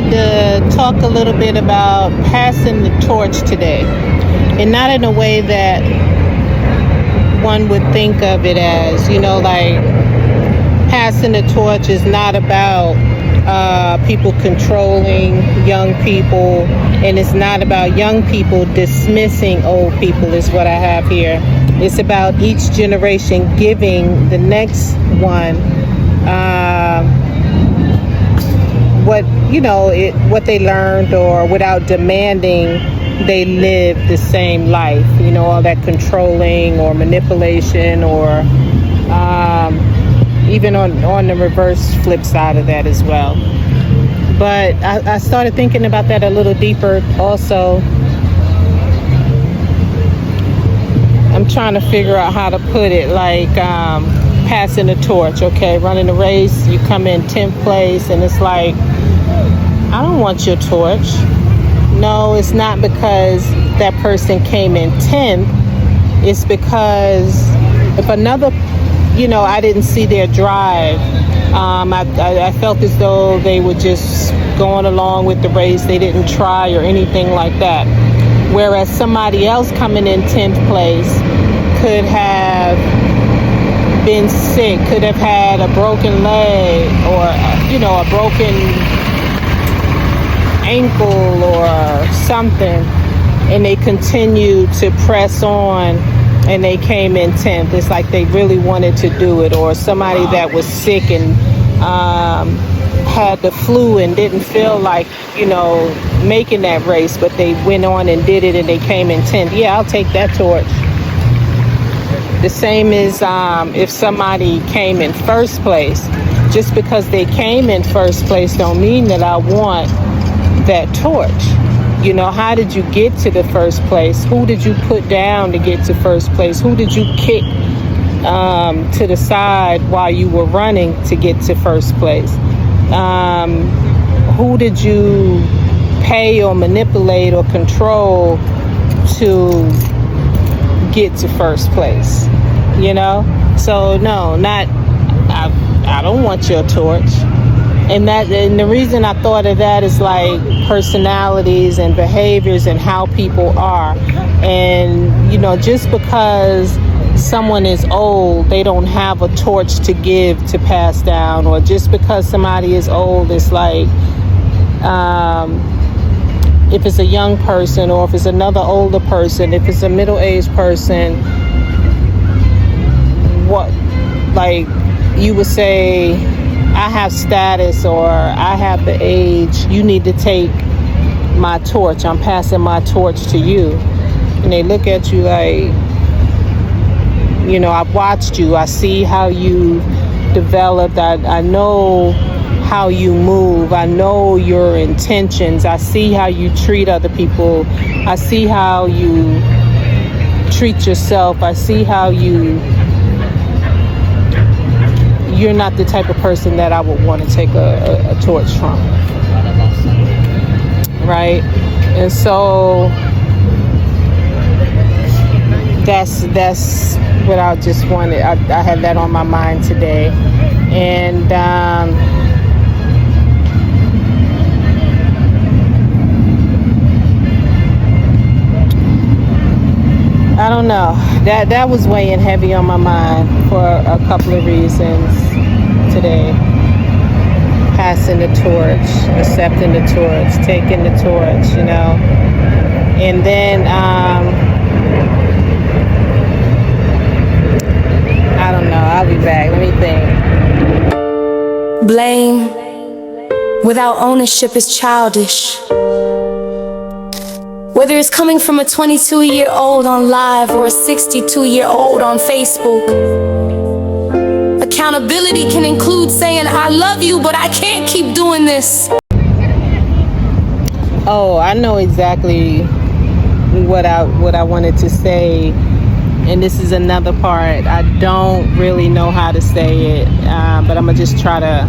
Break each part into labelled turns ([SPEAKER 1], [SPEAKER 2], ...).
[SPEAKER 1] wanted to talk a little bit about passing the torch today, and not in a way that one would think of it as, like passing the torch is not about people controlling young people, and it's not about young people dismissing old people is what I have here. It's about each generation giving the next one what they learned, or without demanding they live the same life, all that controlling or manipulation, or even on the reverse flip side of that as well. But I started thinking about that a little deeper also. I'm trying to figure out how to put it, like passing the torch. Okay, running a race, you come in 10th place, and it's like, I don't want your torch. No, it's not because that person came in 10th. It's because if another, I didn't see their drive. I felt as though they were just going along with the race. They didn't try or anything like that. Whereas somebody else coming in 10th place could have been sick, could have had a broken leg, or, a broken ankle or something, and they continued to press on, and they came in 10th. It's like they really wanted to do it. Or somebody that was sick and had the flu and didn't feel like, making that race, but they went on and did it, and they came in 10th. Yeah, I'll take that torch. The same as if somebody came in first place. Just because they came in first place don't mean that I want that torch. How did you get to the first place? Who did you put down to get to first place? Who did you kick to the side while you were running to get to first place? Who did you pay or manipulate or control to get to first place? So no, not I don't want your torch. And the reason I thought of that is like personalities and behaviors and how people are. And, just because someone is old, they don't have a torch to give, to pass down. Or just because somebody is old, it's like, if it's a young person, or if it's another older person, if it's a middle-aged person, you would say, I have status, or I have the age, you need to take my torch. I'm passing my torch to you. And they look at you like, I've watched you. I see how you developed. I know how you move. I know your intentions. I see how you treat other people. I see how you treat yourself. I see how you're not the type of person that I would want to take a torch from, right? And so that's what I just wanted. I had that on my mind today, and I don't know. That was weighing heavy on my mind for a couple of reasons today. Passing the torch, accepting the torch, taking the torch, And then, I don't know. I'll be back. Let me think.
[SPEAKER 2] Blame without ownership is childish. Whether it's coming from a 22-year-old on live or a 62-year-old on Facebook, accountability can include saying, I love you, but I can't keep doing this.
[SPEAKER 1] Oh, I know exactly what I wanted to say, and this is another part. I don't really know how to say it, but I'm gonna just try to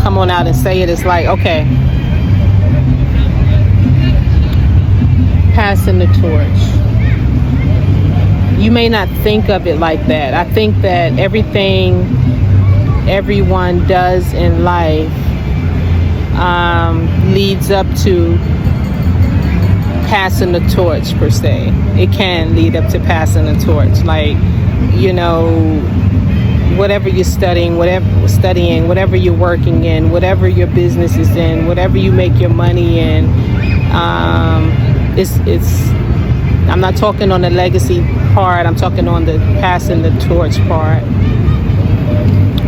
[SPEAKER 1] come on out and say it. It's like, okay, passing the torch. You may not think of it like that. I think that everything everyone does in life leads up to passing the torch, per se. It can lead up to passing the torch. Like, you know, whatever you're studying, whatever you're working in, whatever your business is in, whatever you make your money in, it's I'm not talking on the legacy part, I'm talking on the passing the torch part.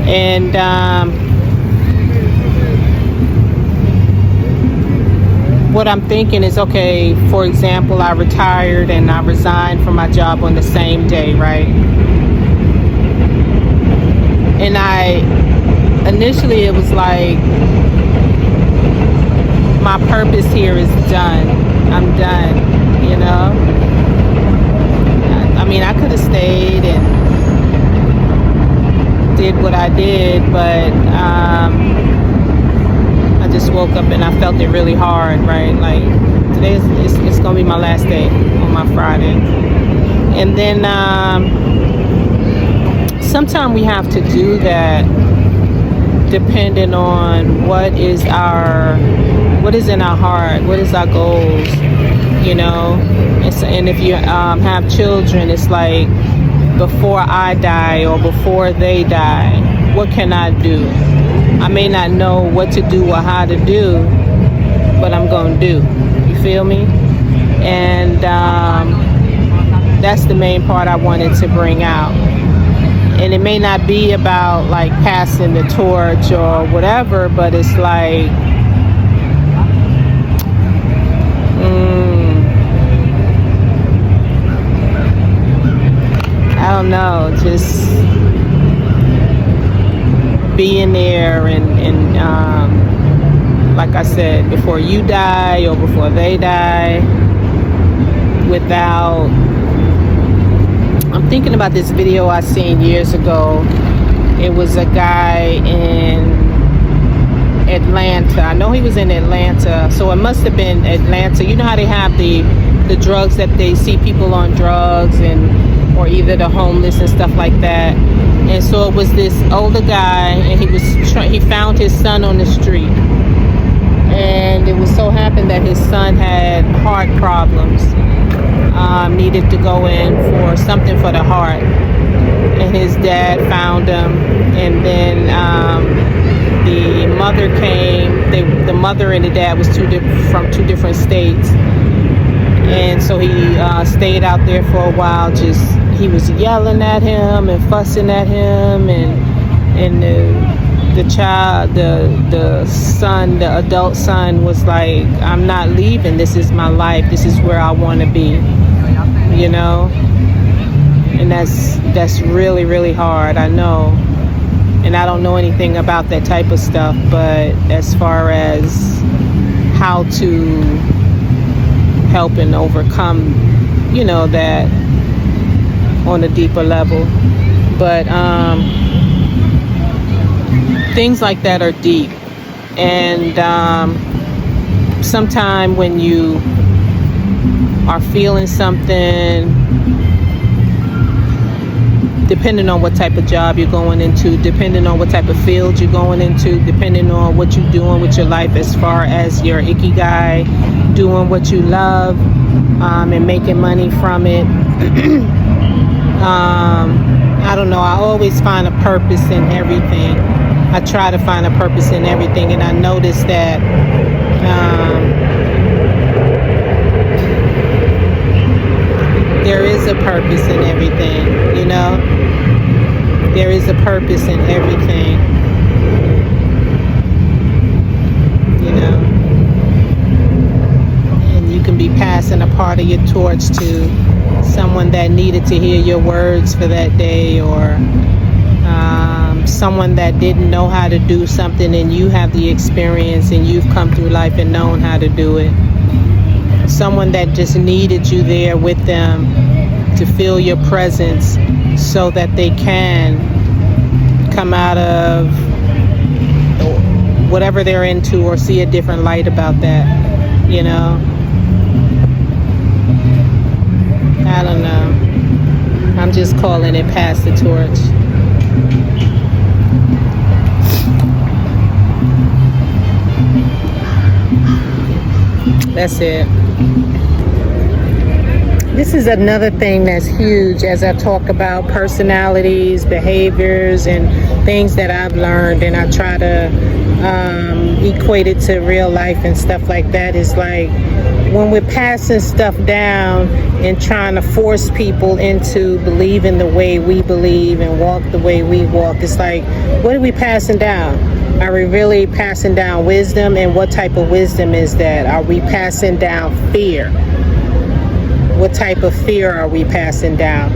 [SPEAKER 1] And what I'm thinking is, okay, for example, I retired and I resigned from my job on the same day, right? And initially it was like, my purpose here is done. I'm done, you know? I mean, I could have stayed and did what I did, but I just woke up and I felt it really hard, right? Like, today it's gonna be my last day on my Friday. And then sometimes we have to do that depending on what is in our heart, what is our goals, you know. And if you have children, it's like, before I die or before they die, what can I do? I may not know what to do or how to do, but I'm gonna do. You feel me? And that's the main part I wanted to bring out. And it may not be about like passing the torch or whatever, but it's like, I don't know, just being there and like I said, before you die or before they die, without, I'm thinking about this video I seen years ago. It was a guy in Atlanta. I know he was in Atlanta, so it must have been Atlanta. You know how they have the drugs, that they see people on drugs, or either the homeless and stuff like that. And so it was this older guy, and he found his son on the street, and it was so happened that his son had heart problems, needed to go in for something for the heart, and his dad found him. And then the mother came. The mother and the dad was from two different states, and so he stayed out there for a while. He was yelling at him and fussing at him, and the child, the son, the adult son, was like, I'm not leaving. This is my life. This is where I want to be, you know. And that's really, really hard, I know. And I don't know anything about that type of stuff, but as far as how to help and overcome, you know, that on a deeper level. But things like that are deep. And sometime when you are feeling something, depending on what type of job you're going into, depending on what type of field you're going into, depending on what you're doing with your life as far as your ikigai, doing what you love, and making money from it. I don't know, I always find a purpose in everything. I try to find a purpose in everything, and I noticed that there is a purpose in everything, you know? There is a purpose in everything, you know? And you can be passing a part of your torch to someone that needed to hear your words for that day, or someone that didn't know how to do something, and you have the experience and you've come through life and known how to do it. Someone that just needed you there with them to feel your presence so that they can come out of whatever they're into or see a different light about that, you know? I don't know. I'm just calling it pass the torch. That's it. This is another thing that's huge as I talk about personalities, behaviors, and things that I've learned, and I try to equate it to real life and stuff like that. Is like when we're passing stuff down and trying to force people into believing the way we believe and walk the way we walk. It's like, what are we passing down? Are we really passing down wisdom? And what type of wisdom is that? Are we passing down fear? What type of fear are we passing down?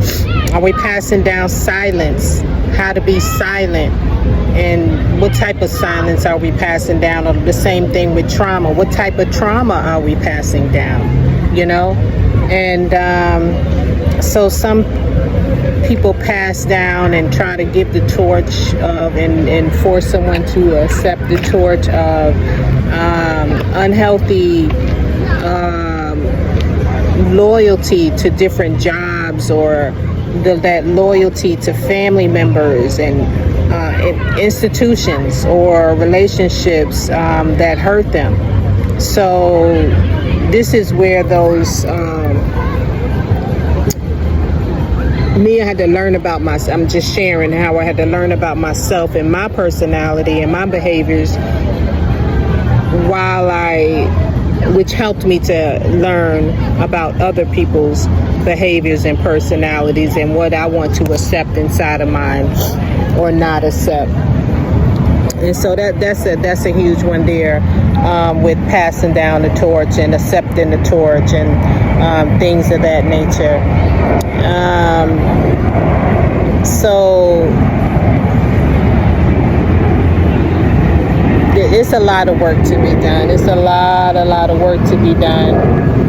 [SPEAKER 1] Are we passing down silence? How to be silent? And what type of silence are we passing down? Or the same thing with trauma. What type of trauma are we passing down? You know? And so some people pass down and try to give the torch of and force someone to accept the torch of unhealthy loyalty to different jobs, or that loyalty to family members and institutions or relationships that hurt them. So this is where those me, I had to learn about myself. I'm just sharing how I had to learn about myself and my personality and my behaviors which helped me to learn about other people's behaviors and personalities and what I want to accept inside of mine or not accept. And so that's a huge one there, with passing down the torch and accepting the torch and things of that nature. So it's a lot of work to be done. It's a lot of work to be done.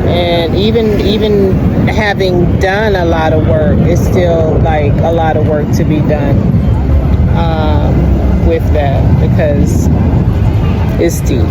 [SPEAKER 1] And even having done a lot of work, it's still like a lot of work to be done with that, because it's deep.